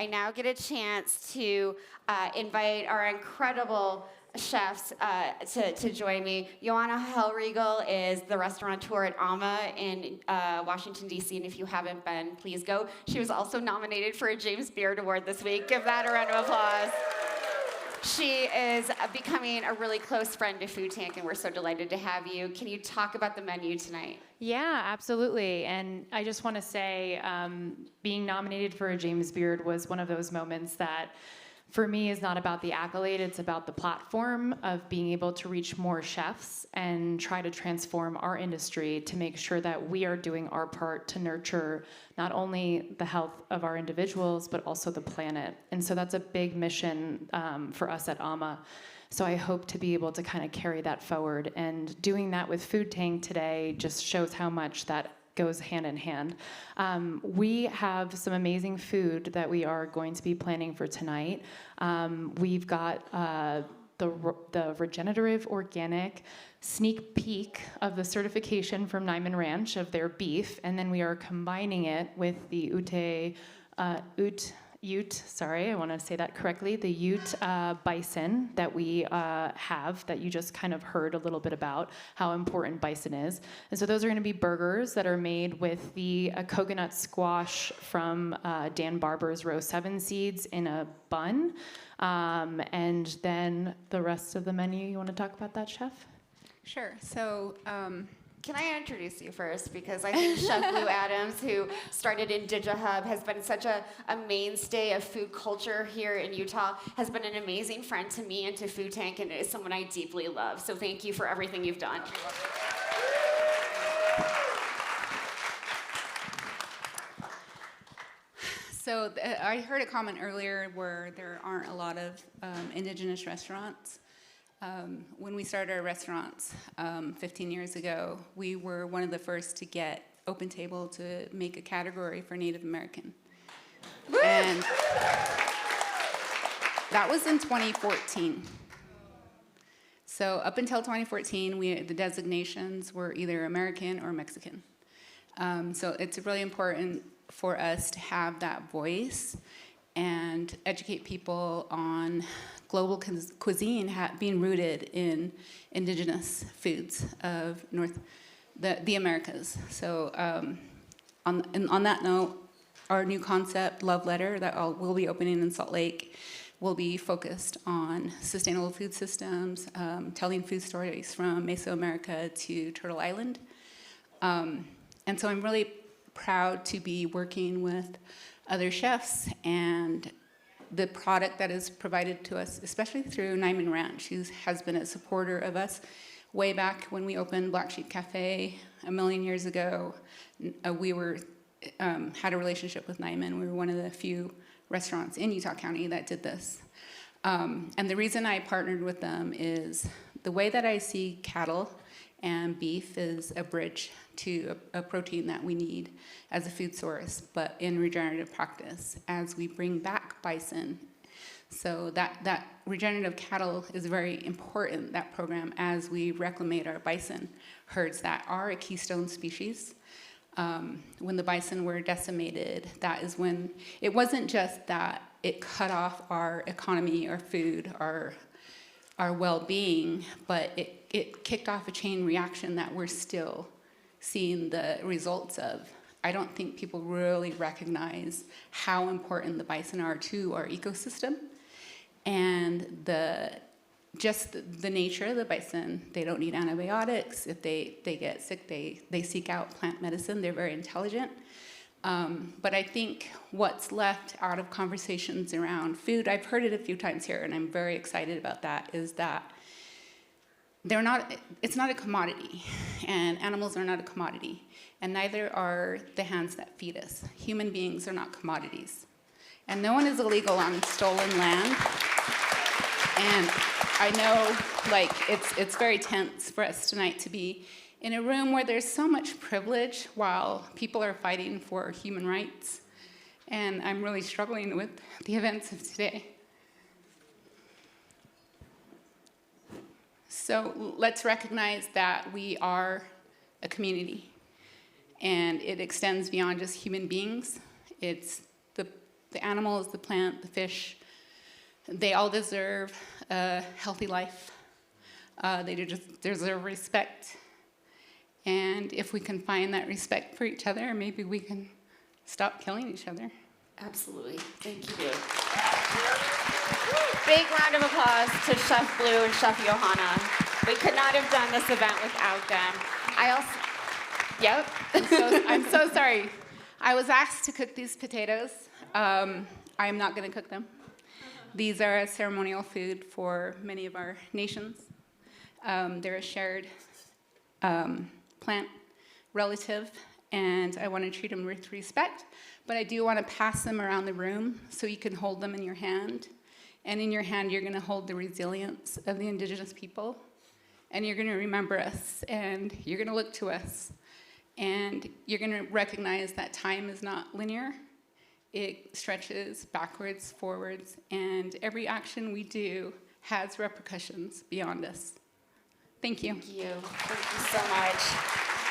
I now get a chance to invite our incredible chefs to join me. Johanna Hellrigl is the restaurateur at Amma in Washington, D.C., and if you haven't been, please go. She was also nominated for a James Beard Award this week. Give that a round of applause. She is becoming a really close friend to Food Tank, and we're so delighted to have you. Can you talk about the menu tonight? Yeah, absolutely. And I just want to say being nominated for a James Beard was one of those moments that for me is not about the accolade, it's about the platform of being able to reach more chefs and try to transform our industry to make sure that we are doing our part to nurture not only the health of our individuals, but also the planet. And so that's a big mission for us at Amma. So I hope to be able to kind of carry that forward. And doing that with Food Tank today just shows how much that goes hand in hand. We have some amazing food that we are going to be planning for tonight. We've got the Regenerative organic sneak peek of the certification from Niman Ranch of their beef, and then we are combining it with the Ute, sorry, I want to say that correctly, the Ute bison that we have, that you just kind of heard a little bit about how important bison is. And so those are going to be burgers that are made with the coconut squash from Dan Barber's Row 7 seeds in a bun. And then the rest of the menu, you want to talk about that, Chef? Sure. So, can I introduce you first? Because I think Chef Bleu Adams, who started IndigiHub, has been such a mainstay of food culture here in Utah, has been an amazing friend to me and to Food Tank, and is someone I deeply love. So thank you for everything you've done. So I heard a comment earlier where there aren't a lot of Indigenous restaurants. When we started our restaurants 15 years ago, we were one of the first to get Open Table to make a category for Native American. And that was in 2014. So up until 2014, the designations were either American or Mexican. So it's really important for us to have that voice and educate people on global cuisine being rooted in indigenous foods of the Americas. So on that note, our new concept, Love Letter, that will be opening in Salt Lake, will be focused on sustainable food systems, telling food stories from Mesoamerica to Turtle Island. And so I'm really proud to be working with other chefs, and the product that is provided to us, especially through Niman Ranch, who has been a supporter of us way back when we opened Black Sheep Cafe a million years ago. We had a relationship with Niman. We were one of the few restaurants in Utah County that did this. And the reason I partnered with them is the way that I see cattle and beef is a bridge to a protein that we need as a food source, but in regenerative practice, as we bring back bison. So that regenerative cattle is very important, that program, as we reclimate our bison herds that are a keystone species. When the bison were decimated, that is when, it wasn't just that it cut off our economy, our food, our well-being, but it kicked off a chain reaction that we're still seeing the results of. I don't think people really recognize how important the bison are to our ecosystem, and just the nature of the bison. They don't need antibiotics. If they get sick, they seek out plant medicine. They're very intelligent. But I think what's left out of conversations around food, I've heard it a few times here, and I'm very excited about that, is that it's not a commodity, and animals are not a commodity, and neither are the hands that feed us. Human beings are not commodities. And no one is illegal on stolen land. And I know, it's very tense for us tonight to be in a room where there's so much privilege while people are fighting for human rights. And I'm really struggling with the events of today. So let's recognize that we are a community, and it extends beyond just human beings. It's The animals, the plant, the fish, they all deserve a healthy life. They deserve respect. And if we can find that respect for each other, maybe we can stop killing each other. Absolutely. Thank you. Big round of applause to Chef Bleu and Chef Johanna. We could not have done this event without them. Yep. I'm so sorry. I was asked to cook these potatoes. I'm not going to cook them. These are a ceremonial food for many of our nations. They're a shared plant relative, and I want to treat them with respect, but I do want to pass them around the room so you can hold them in your hand. And in your hand, you're going to hold the resilience of the Indigenous people, and you're going to remember us, and you're going to look to us, and you're going to recognize that time is not linear. It stretches backwards, forwards, and every action we do has repercussions beyond us. Thank you. Thank you. Thank you so much.